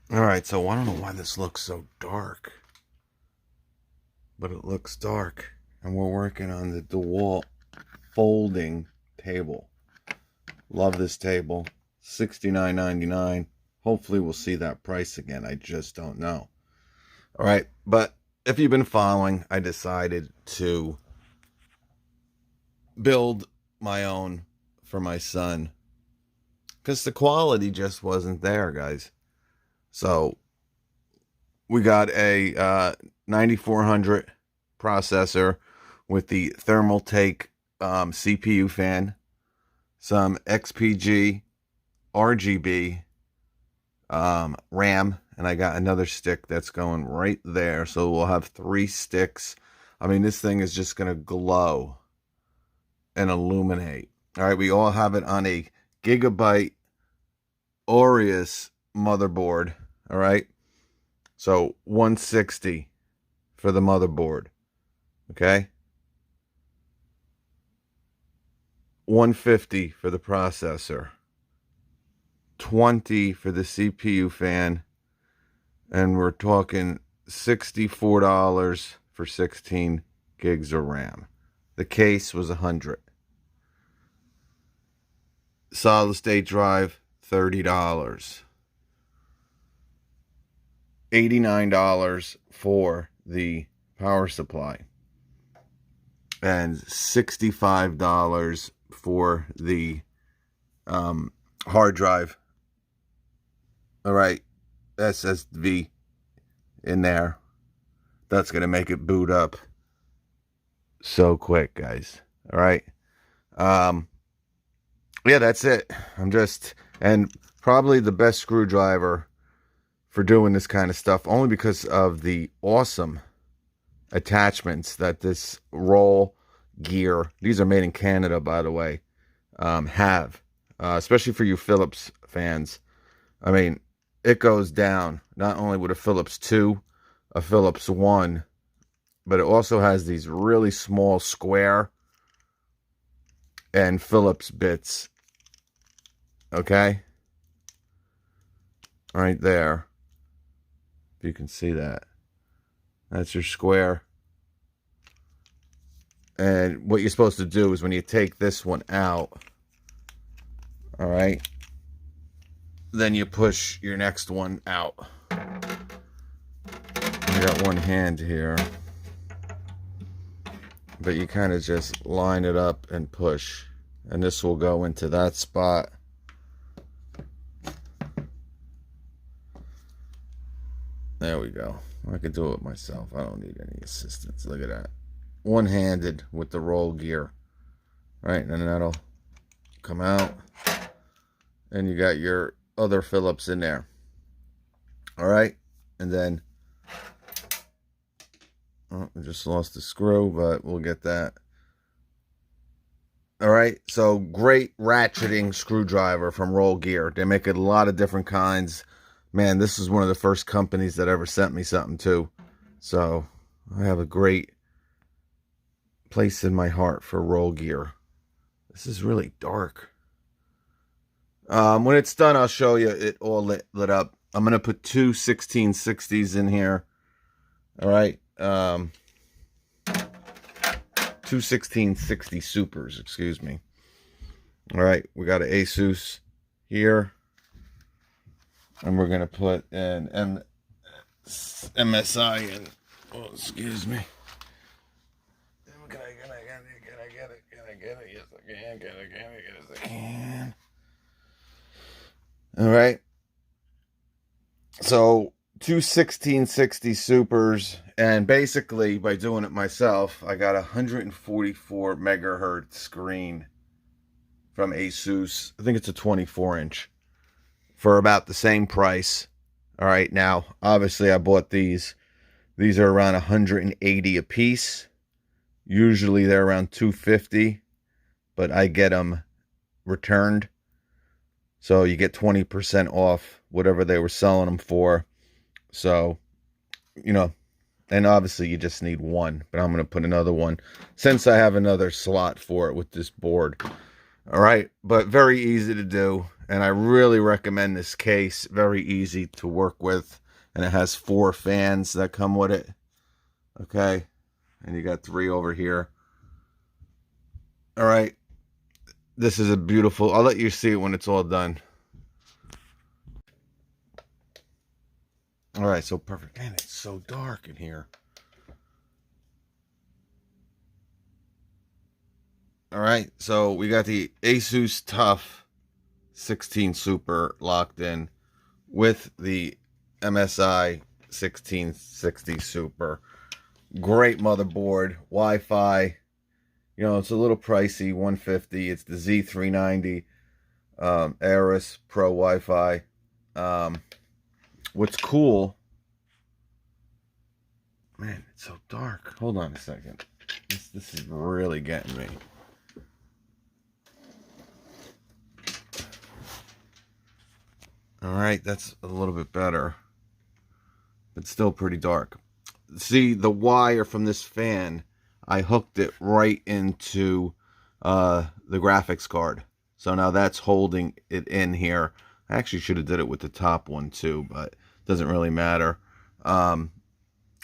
All right, so I don't know why this looks so dark, but it looks dark. And we're working on the DeWalt folding table. Love this table. $69.99. Hopefully we'll see that price again. I just don't know. All right, but if you've been following, I decided to build my own for my son because the quality just wasn't there, guys. So we got a 9400 processor with the thermal take CPU fan, some XPG RGB RAM, and I got another stick that's going right there. So we'll have 3 sticks. I mean, this thing is just going to glow and illuminate. All right, we all have it on a Gigabyte Aureus motherboard. All right, so 160 for the motherboard. Okay, 150 for the processor, 20 for the CPU fan, and we're talking $64 for 16 gigs of RAM. The case was 100. Solid state drive, $30. $89 for the power supply. And $65 for the hard drive. All right, SSD in there. That's going to make it boot up so quick, guys. All right. Yeah, that's it. And probably the best screwdriver for doing this kind of stuff, only because of the awesome attachments that this roll gear, these are made in Canada, by the way, have, especially for you Philips fans. I mean, it goes down not only with a Philips 2, a Philips 1, but it also has these really small square and Phillips bits. Okay, right there, if you can see that, that's your square. And what you're supposed to do is when you take this one out, all right, then you push your next one out. I got one hand here, but you kind of just line it up and push, and this will go into that spot. There we go. I could do it myself. I don't need any assistance. Look at that. One-handed with the roll gear. All right, and then that'll come out. And you got your other Phillips in there. All right. And then, oh, I just lost the screw, but we'll get that. All right. So great ratcheting screwdriver from Roll Gear. They make a lot of different kinds. Man, this is one of the first companies that ever sent me something too. So I have a great place in my heart for Roll Gear. This is really dark. When it's done, I'll show you it all lit up. I'm going to put 2 1660s in here. All right. 2 1660 supers, excuse me. All right. We got an Asus here. And we're going to put an MSI in. Oh, excuse me. Can I get it? Can I get it? Yes, I can. Yes, I can. All right. So 2 1660 supers. And basically, by doing it myself, I got a 144 megahertz screen from Asus. I think it's a 24-inch. For about the same price. All right, now, obviously I bought these. These are around 180 a piece. Usually they're around 250, but I get them returned. So you get 20% off whatever they were selling them for. So, you know, and obviously you just need one, but I'm going to put another one since I have another slot for it with this board. All right, but very easy to do. and I really recommend this case. Very easy to work with, and it has 4 fans that come with it. Okay, and you got 3 over here. All right, this is a beautiful, I'll let you see it when it's all done. All right, so perfect. Man, it's so dark in here. All right, so we got the Asus Tough 16 Super locked in with the MSI 1660 Super. Great motherboard, Wi-Fi. You know, it's a little pricey, $150. It's the Z390 Aorus Pro Wi-Fi. What's cool, man, it's so dark. Hold on a second. This is really getting me. All right, that's a little bit better, but still pretty dark. See, the wire from this fan, I hooked it right into the graphics card. So now that's holding it in here. I actually should have did it with the top one too, but it doesn't really matter. Now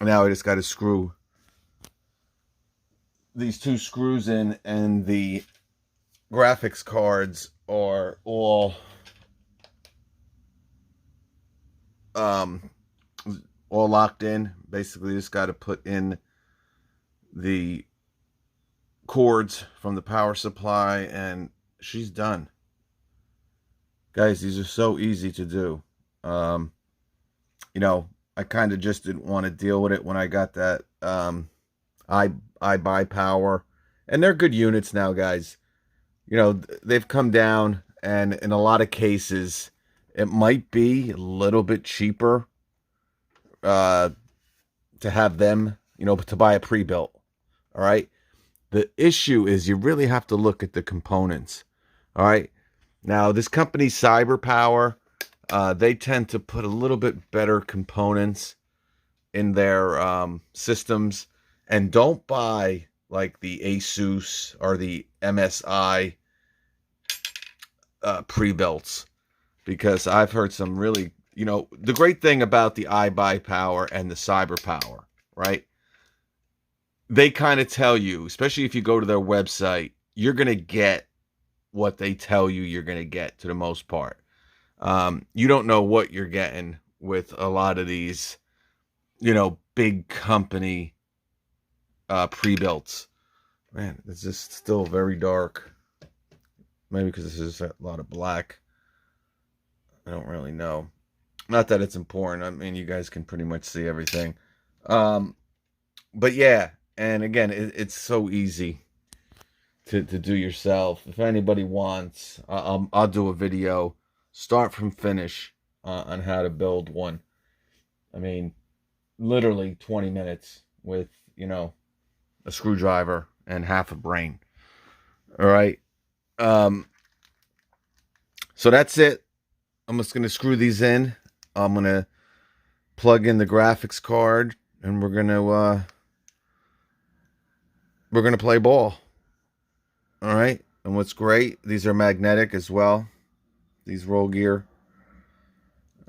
I just got to screw these 2 screws in, and the graphics cards are all locked in. Basically, just got to put in the cords from the power supply, and she's done. Guys, these are so easy to do. You know, I kind of just didn't want to deal with it when I got that I buy power, and they're good units now, guys. You know, they've come down, and in a lot of cases it might be a little bit cheaper to have them, you know, to buy a pre-built. All right, the issue is you really have to look at the components. All right, now this company CyberPower, they tend to put a little bit better components in their systems, and don't buy like the Asus or the MSI pre-builts, because I've heard some really, you know, the great thing about the iBuyPower and the CyberPower, right? They kind of tell you, especially if you go to their website, you're going to get what they tell you you're going to get to the most part. You don't know what you're getting with a lot of these, you know, big company pre-builts. Man, it's just still very dark. Maybe because this is a lot of black. I don't really know. Not that it's important. I mean, you guys can pretty much see everything. But yeah, and again, it's so easy to do yourself. If anybody wants, I'll do a video, start from finish, on how to build one. I mean, literally 20 minutes with, you know, a screwdriver and half a brain. All right. So that's it. I'm just going to screw these in. I'm going to plug in the graphics card, and we're going to play ball. All right. And what's great, these are magnetic as well. These roll gear.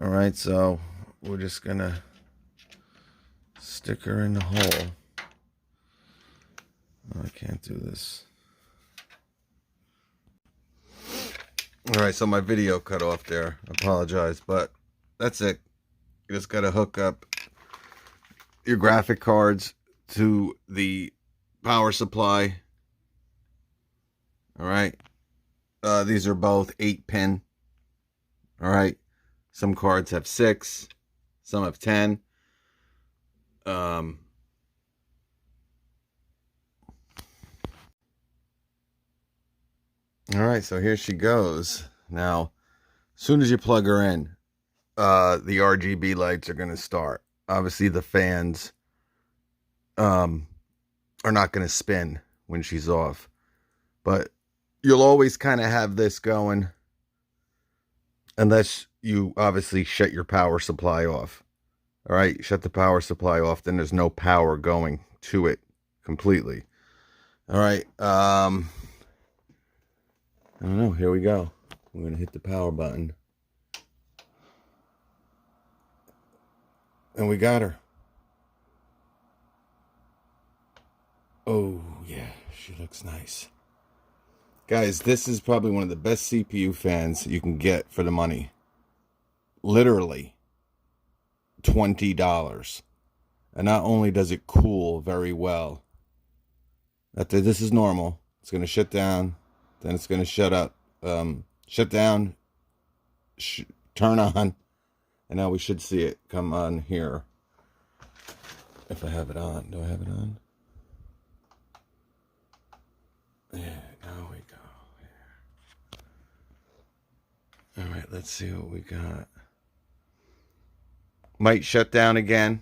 All right. So we're just going to stick her in the hole. Oh, I can't do this. All right, so my video cut off there. I apologize, but that's it. You just got to hook up your graphic cards to the power supply. All right. These are both 8-pin. All right. Some cards have 6. Some have 10. All right, so here she goes. Now, as soon as you plug her in, the RGB lights are going to start. Obviously, the fans are not going to spin when she's off. But you'll always kind of have this going unless you obviously shut your power supply off. All right, shut the power supply off, then there's no power going to it completely. All right, I don't know, here we go. We're going to hit the power button. And we got her. Oh, yeah, she looks nice. Guys, this is probably one of the best CPU fans you can get for the money. Literally $20. And not only does it cool very well, this is normal. It's going to shut down, then it's going to shut up, shut down, turn on, and now we should see it come on here. If I have it on, do I have it on? Yeah, now we go. Yeah. All right, let's see what we got. Might shut down again.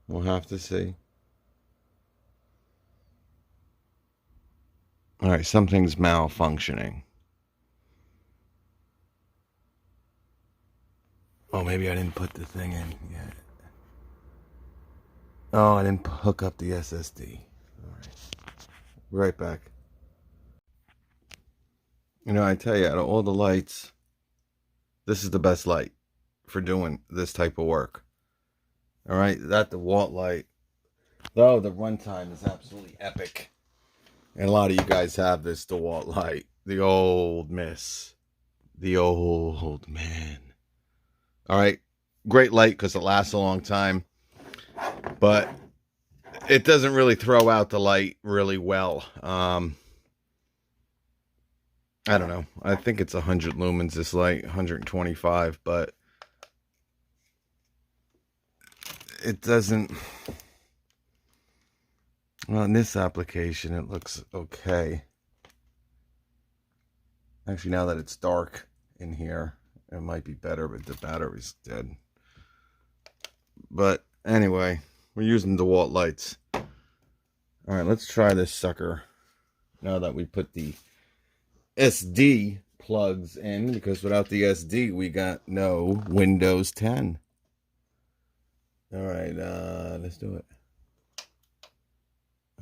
We'll have to see. All right, something's malfunctioning. Oh, maybe I didn't put the thing in yet. Oh, I didn't hook up the SSD. All right. Be right back. You know, I tell you, out of all the lights, this is the best light for doing this type of work. All right, that DeWalt light, though the runtime is absolutely epic. And a lot of you guys have this DeWalt light, the old miss, the old man. All right, great light because it lasts a long time, but it doesn't really throw out the light really well. I don't know. I think it's 100 lumens, this light, 125, but it doesn't. Well, in this application, it looks okay. Actually, now that it's dark in here, it might be better, but the battery's dead. But anyway, we're using DeWalt lights. All right, let's try this sucker. Now that we put the SD plugs in, because without the SD, we got no Windows 10. All right, let's do it.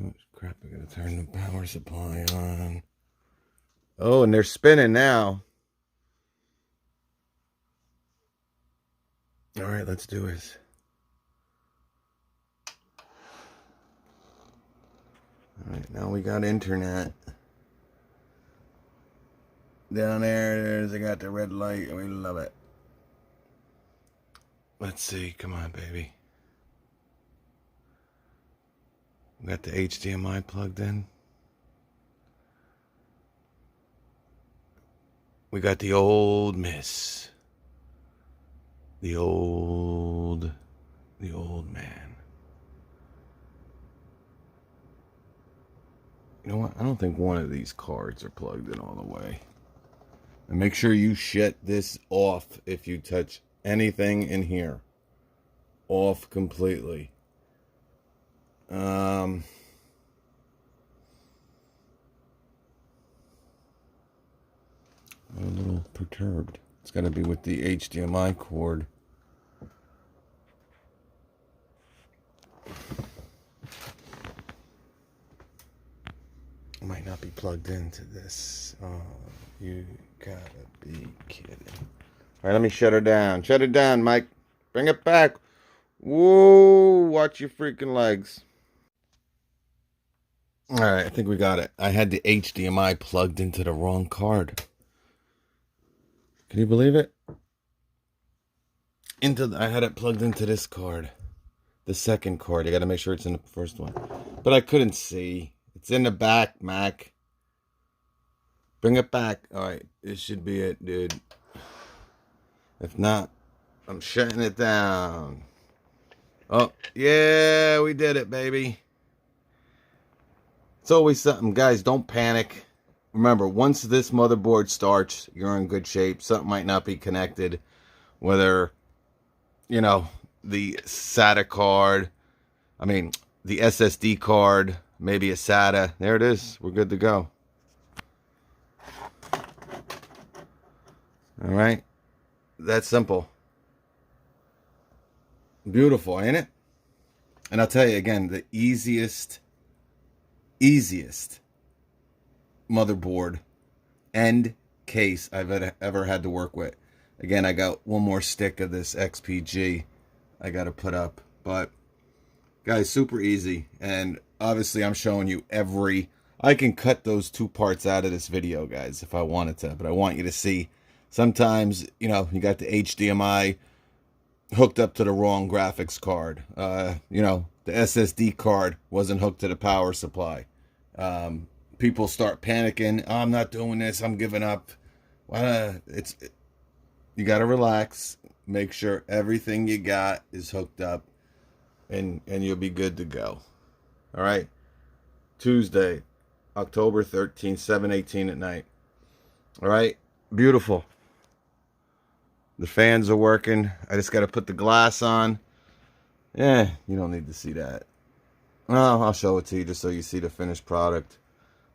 Oh, crap, I gotta turn the power supply on. Oh, and they're spinning now. All right, let's do this. All right, now we got internet. Down there, they got the red light, and we love it. Let's see, come on, baby. We got the HDMI plugged in. We got the old miss. The old man. You know what? I don't think one of these cards are plugged in all the way. And make sure you shut this off if you touch anything in here. Off completely. I'm a little perturbed. It's got to be with the HDMI cord. Might not be plugged into this. Oh, you gotta be kidding. All right, let me shut her down. Shut it down, Mike. Bring it back. Whoa, watch your freaking legs. All right, I think we got it. I had the HDMI plugged into the wrong card. Can you believe it? I had it plugged into this card. The second card. I got to make sure it's in the first one. But I couldn't see. It's in the back, Mac. Bring it back. All right, this should be it, dude. If not, I'm shutting it down. Oh, yeah, we did it, baby. It's always something. Guys, don't panic. Remember, once this motherboard starts, you're in good shape. Something might not be connected. Whether, the SATA card, the SSD card, maybe a SATA. There it is. We're good to go. All right. That's simple. Beautiful, ain't it? And I'll tell you again, the easiest motherboard and case I've ever had to work with. Again, I got one more stick of this XPG I got to put up. But, guys, super easy. And obviously, I'm showing you I can cut those two parts out of this video, guys, if I wanted to. But I want you to see. Sometimes, you know, you got the HDMI hooked up to the wrong graphics card. You know, the SSD card wasn't hooked to the power supply. People start panicking. Oh, I'm not doing this. I'm giving up. You got to relax. Make sure everything you got is hooked up, and you'll be good to go. All right. Tuesday, October 13th, 7:18 at night. All right. Beautiful. The fans are working. I just got to put the glass on. You don't need to see that. Well, I'll show it to you just so you see the finished product.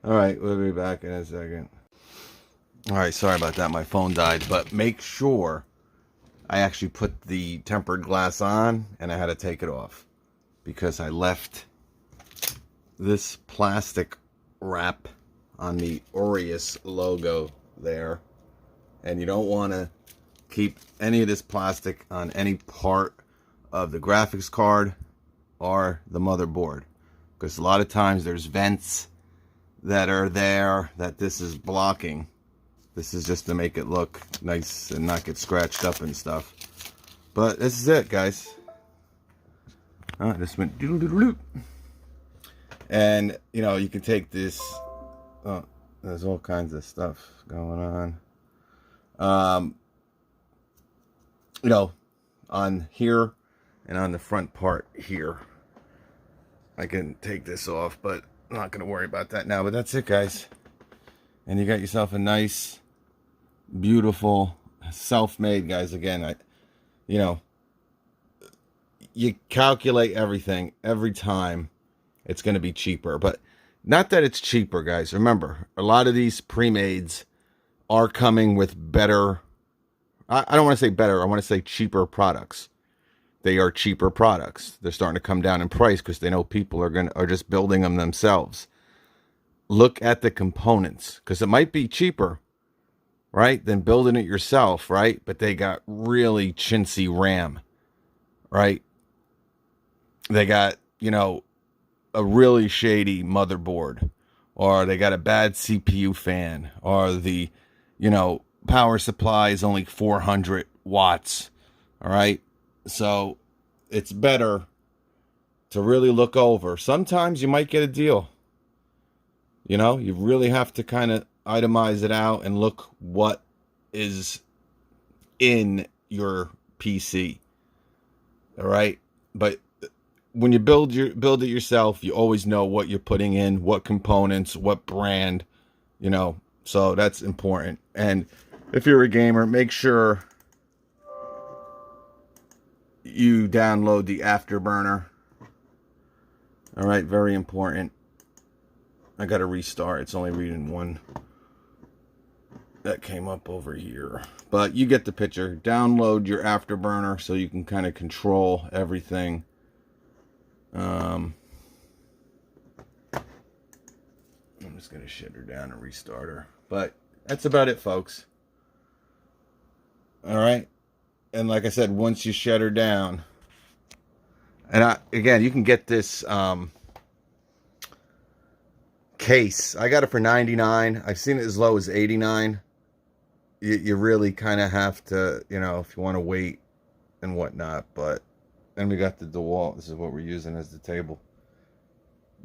All right, we'll be back in a second. All right, sorry about that. My phone died. But make sure I actually put the tempered glass on, and I had to take it off because I left this plastic wrap on the Aureus logo there. And you don't want to keep any of this plastic on any part of the graphics card or the motherboard, because a lot of times there's vents that are there that this is blocking. This is just to make it look nice and not get scratched up and stuff. But this is it, guys. This went doodle doodle doop. And you know, you can take this. Oh, there's all kinds of stuff going on. You know, on here and on the front part here, I can take this off, but I'm not going to worry about that now. But that's it, guys. And you got yourself a nice, beautiful, self-made, guys. Again, you know, you calculate everything every time. It's going to be cheaper, but not that it's cheaper, guys. Remember, a lot of these pre-mades are coming with better. I don't want to say better. I want to say cheaper products. They are cheaper products. They're starting to come down in price because they know people are just building them themselves. Look at the components, because it might be cheaper, right, than building it yourself, right? But they got really chintzy RAM, right? They got, you know, a really shady motherboard, or they got a bad CPU fan, or the, you know, power supply is only 400 watts. All right. So it's better to really look over. Sometimes you might get a deal. You know, you really have to kind of itemize it out and look what is in your PC. All right. But when you build it yourself, you always know what you're putting in, what components, what brand, you know, so that's important. And if you're a gamer, make sure you download the Afterburner. All right, very important. I got to restart. It's only reading one. That came up over here. But you get the picture. Download your Afterburner so you can kind of control everything. I'm just going to shut her down and restart her. But that's about it, folks. All right. And like I said, once you shut her down, and again, you can get this case. I got it for $99. I've seen it as low as $89. You really kind of have to, you know, if you want to wait and whatnot. But then we got the DeWalt. This is what we're using as the table.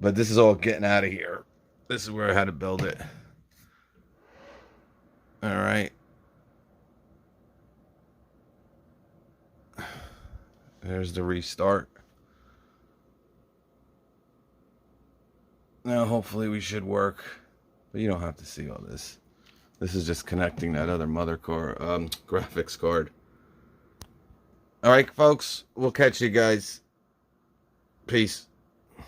But this is all getting out of here. This is where I had to build it. All right. There's the restart. Now, hopefully we should work. But you don't have to see all this. This is just connecting that other graphics card. All right, folks. We'll catch you guys. Peace.